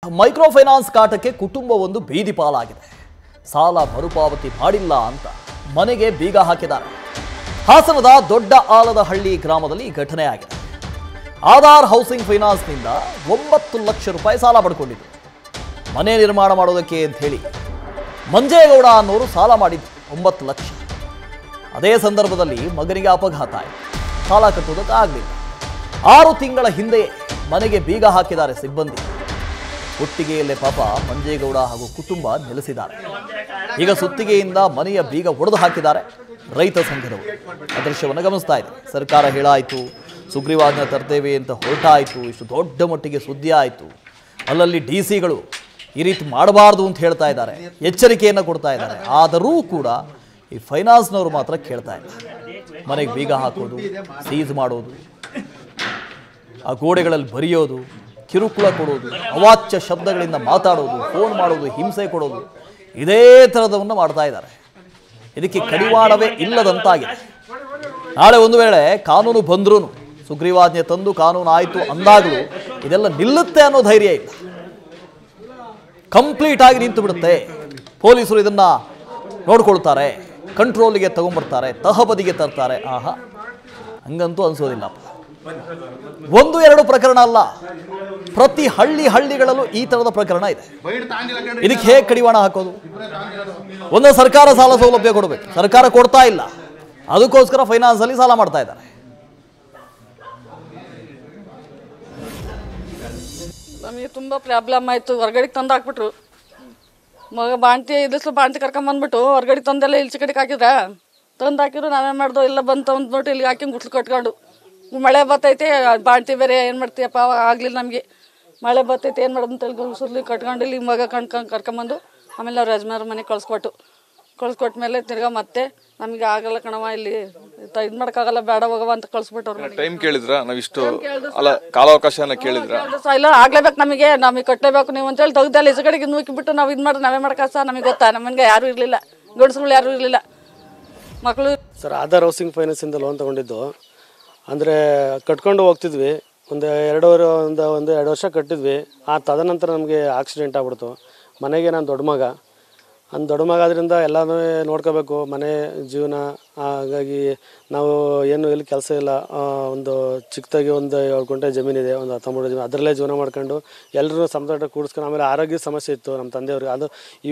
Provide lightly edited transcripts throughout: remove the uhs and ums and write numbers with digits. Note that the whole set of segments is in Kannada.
ಮೈಕ್ರೋ ಫೈನಾನ್ಸ್ ಕಾಟಕ್ಕೆ ಕುಟುಂಬವೊಂದು ಬೀದಿ ಪಾಲಾಗಿದೆ. ಸಾಲ ಮರುಪಾವತಿ ಮಾಡಿಲ್ಲ ಅಂತ ಮನೆಗೆ ಬೀಗ ಹಾಕಿದ್ದಾರೆ. ಹಾಸನದ ದೊಡ್ಡ ಆಲದಹಳ್ಳಿ ಗ್ರಾಮದಲ್ಲಿ ಈ ಘಟನೆ ಆಗಿದೆ. ಆಧಾರ್ ಹೌಸಿಂಗ್ ಫೈನಾನ್ಸ್ನಿಂದ 9 ಲಕ್ಷ ರೂಪಾಯಿ ಸಾಲ ಪಡ್ಕೊಂಡಿದ್ದು. ಮನೆ ನಿರ್ಮಾಣ ಮಾಡೋದಕ್ಕೆ ಅಂತ ಹೇಳಿ ಮಂಜೇಗೌಡ ಅನ್ನೋರು ಸಾಲ ಮಾಡಿದ್ದು 9 ಲಕ್ಷ. ಅದೇ ಸಂದರ್ಭದಲ್ಲಿ ಮಗನಿಗೆ ಅಪಘಾತ ಆಯಿತು. ಸಾಲ ಕಟ್ಟುವುದಕ್ಕಾಗಲಿಲ್ಲ. 6 ತಿಂಗಳ ಹಿಂದೆಯೇ ಮನೆಗೆ ಬೀಗ ಹಾಕಿದ್ದಾರೆ ಸಿಬ್ಬಂದಿ. ಒಟ್ಟಿಗೆಯಲ್ಲೇ ಪಾಪ ಮಂಜೇಗೌಡ ಹಾಗೂ ಕುಟುಂಬ ನೆಲೆಸಿದ್ದಾರೆ. ಈಗ ಸುತ್ತಿಗೆಯಿಂದ ಮನೆಯ ಬೀಗ ಒಡೆದು ಹಾಕಿದ್ದಾರೆ ರೈತ ಸಂಘದವರು. ಆ ದೃಶ್ಯವನ್ನು ಗಮನಿಸ್ತಾ ಇದೆ. ಸರ್ಕಾರ ಹೇಳಾಯಿತು, ಸುಗ್ರೀವಾಜ್ಞೆ ತರ್ತೇವೆ ಅಂತ ಹೊರಟಾಯಿತು, ಇಷ್ಟು ದೊಡ್ಡ ಮಟ್ಟಿಗೆ ಸುದ್ದಿ ಆಯಿತು. ಅಲ್ಲಲ್ಲಿ ಡಿಸಿಗಳು ಈ ರೀತಿ ಮಾಡಬಾರ್ದು ಅಂತ ಹೇಳ್ತಾ ಇದ್ದಾರೆ, ಎಚ್ಚರಿಕೆಯನ್ನು ಕೊಡ್ತಾ ಇದ್ದಾರೆ. ಆದರೂ ಕೂಡ ಈ ಫೈನಾನ್ಸ್ನವರು ಮಾತ್ರ ಕೇಳ್ತಾ ಇಲ್ಲ. ಮನೆಗೆ ಬೀಗ ಹಾಕೋದು, ಸೀಜ್ ಮಾಡೋದು, ಆ ಗೋಡೆಗಳಲ್ಲಿ ಬರೆಯೋದು, ಕಿರುಕುಳ ಕೊಡೋದು, ಅವಾಚ್ಯ ಶಬ್ದಗಳಿಂದ ಮಾತಾಡೋದು, ಫೋನ್ ಮಾಡೋದು, ಹಿಂಸೆ ಕೊಡೋದು, ಇದೇ ಥರದವನ್ನು ಮಾಡ್ತಾ ಇದ್ದಾರೆ. ಇದಕ್ಕೆ ಕಡಿವಾಣವೇ ಇಲ್ಲದಂತಾಗಿದೆ. ನಾಳೆ ಒಂದು ವೇಳೆ ಕಾನೂನು ಬಂದ್ರೂ, ಸುಗ್ರೀವಾಜ್ಞೆ ತಂದು ಕಾನೂನು ಆಯಿತು ಅಂದಾಗಲೂ ಇದೆಲ್ಲ ನಿಲ್ಲುತ್ತೆ ಅನ್ನೋ ಧೈರ್ಯ ಇಲ್ಲ. ಕಂಪ್ಲೀಟ್ ಆಗಿ ನಿಂತು ಬಿಡುತ್ತೆ. ಪೊಲೀಸರು ಇದನ್ನ ನೋಡ್ಕೊಳ್ತಾರೆ, ಕಂಟ್ರೋಲಿಗೆ ತಗೊಂಡ್ಬರ್ತಾರೆ, ತಹಬದಿಗೆ ತರ್ತಾರೆ. ಆಹಾ, ಹಂಗಂತೂ ಅನ್ಸೋದಿಲ್ಲಪ್ಪ. 1-2 ಪ್ರಕರಣ ಅಲ್ಲ, ಪ್ರತಿ ಹಳ್ಳಿಗಳಲ್ಲೂ ಈ ತರದ ಪ್ರಕರಣ ಇದೆ. ಇದಕ್ಕೆ ಹೇಗೆ ಕಡಿವಾಣ ಹಾಕೋದು? ಒಂದು ಸರ್ಕಾರ ಸಾಲ ಸೌಲಭ್ಯ ಕೊಡಬೇಕು, ಸರ್ಕಾರ ಕೊಡ್ತಾ ಇಲ್ಲ, ಅದಕ್ಕೋಸ್ಕರ ಫೈನಾನ್ಸ್ ಅಲ್ಲಿ ಸಾಲ ಮಾಡ್ತಾ ಇದ್ದಾರೆ. ನಮಗೆ ತುಂಬ ಪ್ರಾಬ್ಲಮ್ ಆಯಿತು. ಹೊರಗಡೆಗೆ ತಂದು ಹಾಕ್ಬಿಟ್ರು. ಮಗ ಬಾಣ್ತಿ ಕರ್ಕೊಂಬಂದ್ಬಿಟ್ಟು ಹೊರಗಡೆ ತಂದೆಲ್ಲ ಇಲ್ಚಿ ಕಡೆಗೆ ಹಾಕಿದ್ರ. ತಂದು ಹಾಕಿದ್ರು ನಾವೇನು ಮಾಡ್ದೋ ಇಲ್ಲ ಬಂತು ಅಂದ್ಬಿಟ್ಟು ಇಲ್ಲಿ ಹಾಕಿ ಗುಟ್ಲು ಕಟ್ಕೊಂಡು, ಮಳೆ ಬರ್ತೈತೆ ಬಾಣ್ತಿ ಬೇರೆ ಏನು ಮಾಡ್ತೀಯಪ್ಪ, ಆಗಲಿಲ್ಲ ನಮಗೆ. ಮಳೆ ಬರ್ತೈತೆ ಏನು ಮಾಡೋದು ಅಂತ ಸುರ್ಲಿ ಕಟ್ಕೊಂಡು ಇಲ್ಲಿ ಮಗ ಕರ್ಕೊಂಬಂದು ಆಮೇಲೆ ಅವ್ರ ಯಜಮಾನ್ರ ಮನೆಗೆ ಕಳ್ಸ್ಕೊಟ್ಮೇಲೆ ತಿರ್ಗಾ ಮತ್ತೆ ನಮಗೆ ಆಗಲ್ಲ ಕಣವ, ಇಲ್ಲಿ ಇದು ಮಾಡೋಕ್ಕಾಗಲ್ಲ, ಬೇಡ ಹೋಗವ ಅಂತ ಕಳ್ಸ್ಬಿಟ್ಟವ್ರು. ಟೈಮ್ ಕೇಳಿದ್ರ ನಾವಿಷ್ಟು ಅಲ್ಲ ಕಾಲಾವಕಾಶನ ಕೇಳಿದ್ರ? ಇಲ್ಲ, ಆಗ್ಲೇಬೇಕು, ನಮಗೆ ಕಟ್ಟಲೇಬೇಕು ನೀವು ಅಂತೇಳಿ ತೆಗ್ದಲ್ಲ ಈಚೆ ಕಡೆಗೆ ನೂಕಿಬಿಟ್ಟು ನಾವು ಇದು ಮಾಡಿ ನಾವೇ ಮಾಡೋಕ್ಕಾಸ. ನಮಗೆ ಗೊತ್ತಾ, ನಮಗೆ ಯಾರೂ ಇರಲಿಲ್ಲ, ಗಂಡಸ್ಗಳು ಯಾರೂ ಇರಲಿಲ್ಲ, ಮಕ್ಕಳು. ಸರ್, ಆಧಾರ್ ಹೌಸಿಂಗ್ ಫೈನಾನ್ಸಿಂದ ಲೋನ್ ತೊಗೊಂಡಿದ್ದು. ಅಂದರೆ ಕಟ್ಕೊಂಡು ಹೋಗ್ತಿದ್ವಿ, ಒಂದು 2 ವರ್ಷ ಕಟ್ಟಿದ್ವಿ. ತದನಂತರ ನಮಗೆ ಆಕ್ಸಿಡೆಂಟ್ ಆಗ್ಬಿಡ್ತು. ಮನೆಗೆ ನಾನು ದೊಡ್ಡ ಮಗ ಆದ್ರಿಂದ ಎಲ್ಲನೂ ನೋಡ್ಕೋಬೇಕು, ಮನೆ ಜೀವನ. ಹಾಗಾಗಿ ನಾವು ಏನು ಎಲ್ಲಿ ಕೆಲಸ ಇಲ್ಲ. ಒಂದು ಚಿಕ್ಕದಾಗಿ ಒಂದು 7 ಗುಂಟೆ ಜಮೀನಿದೆ, ಒಂದು 19 ಜಮೀನು, ಅದರಲ್ಲೇ ಜೀವನ ಮಾಡ್ಕೊಂಡು ಎಲ್ಲರೂ ಸಮತಟ್ಟ ಕೂಡಿಸ್ಕೊಂಡು. ಆಮೇಲೆ ಆರೋಗ್ಯ ಸಮಸ್ಯೆ ಇತ್ತು ನಮ್ಮ ತಂದೆಯವ್ರಿಗೆ. ಅದು ಈ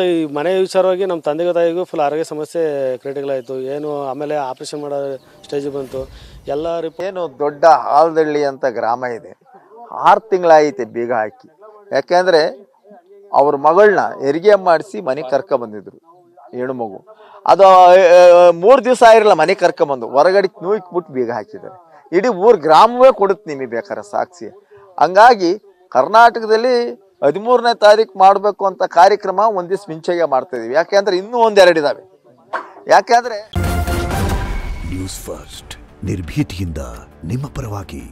ಈ ಮನೆ ವಿಚಾರವಾಗಿ ನಮ್ಮ ತಂದೆಗೆ ತಾಯಿಗೂ ಫುಲ್ ಆರೋಗ್ಯ ಸಮಸ್ಯೆ ಕ್ರಿಟಿಕಲ್ ಆಯಿತು. ಏನು ಆಮೇಲೆ ಆಪ್ರೇಷನ್ ಮಾಡೋ ಸ್ಟೇಜಿಗೆ ಬಂತು. ಎಲ್ಲ ಏನು ದೊಡ್ಡ ಆಲದಹಳ್ಳಿ ಅಂತ ಗ್ರಾಮ ಇದೆ. 6 ತಿಂಗಳಾಯಿತೆ ಬೀಗ ಹಾಕಿ. ಯಾಕೆಂದರೆ ಅವ್ರ ಮಗಳನ್ನ ಹೆರಿಗೆ ಮಾಡಿಸಿ ಮನೆಗೆ ಕರ್ಕೊಂಬಂದಿದ್ರು, ಹೆಣ್ಣು ಮಗು. ಅದು 3 ದಿವಸ ಆಗಿರಲ್ಲ ಮನೆಗೆ ಕರ್ಕೊಂಬಂದು ಹೊರಗಡೆ ನೂಕ್ಬಿಟ್ಟು ಬೀಗ ಹಾಕಿದ್ದಾರೆ. ಇಡೀ ಊರು ಗ್ರಾಮವೇ ಕೊಡುತ್ತೆ ನಿಮಗೆ ಬೇಕಾದ್ರೆ ಸಾಕ್ಷಿ. ಹಂಗಾಗಿ ಕರ್ನಾಟಕದಲ್ಲಿ 13ನೇ ತಾರೀಕು ಮಾಡಬೇಕು ಅಂತ ಕಾರ್ಯಕ್ರಮ ಒಂದ್ ದಿವಸ ಮುಂಚೆಗೆ ಮಾಡ್ತಾ ಇದೀವಿ. ಯಾಕೆಂದ್ರೆ ಇನ್ನೂ 1-2 ಇದಾವೆ. ಯಾಕೆಂದ್ರೆ ನ್ಯೂಸ್ ಫಸ್ಟ್ ನಿರ್ಭೀತಿಯಿಂದ ನಿಮ್ಮ ಪರವಾಗಿ.